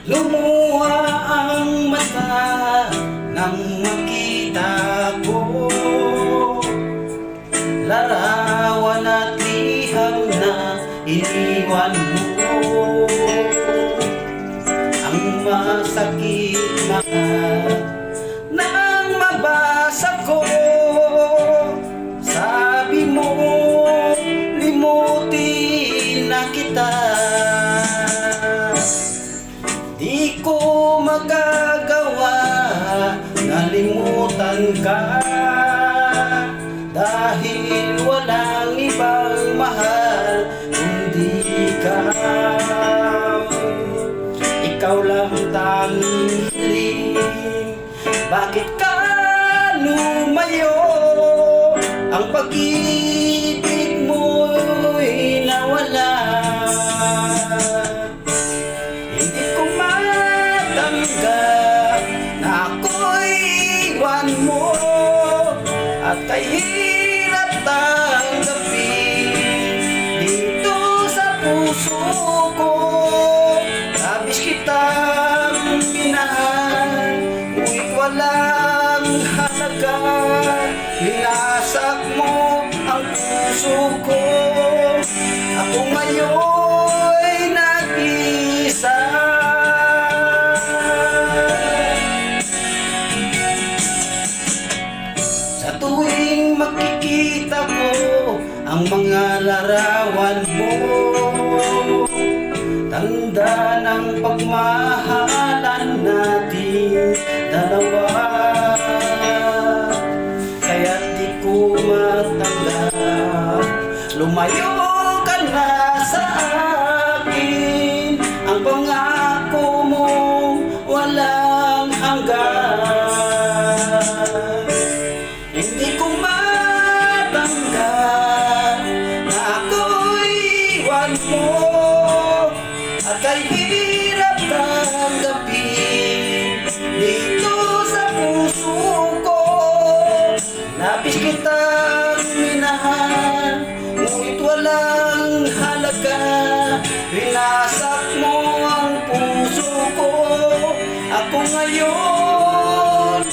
Lumuha ang mata nang makita ko larawan at liham na iniwan mo. Ang masakit na nang mabasa ko, sabi mo limutin na kita. Di ko magagawa nalimutan ka, dahil walang ibang mahal kundi ikaw. Ikaw lang tanging hiling, bakit ka lumayo? Ang pag-ibig mo'y nawala. Hindi ko matanggap na ako'y iwan mo, at kahirap tanggapin dito sa puso ko. Labis kitang minahal, ngunit walang halaga. Winasak mo ang puso ko. Ako ngayon'y nag-isa. Sa tuwing makikita ko ang mga larawan mo, tanda ng pagmahalan nating dalawa. Kaya't di ko matanggap lumayo ka na sa akin. Ang pangako mong walang hanggan. Hindi ko matanggap na ako'y iwan mo, at kahirap tanggapin dito sa puso ko. Labis kitang minahal, ngunit walang halaga. Winasak mo ang puso ko. Ako ngayon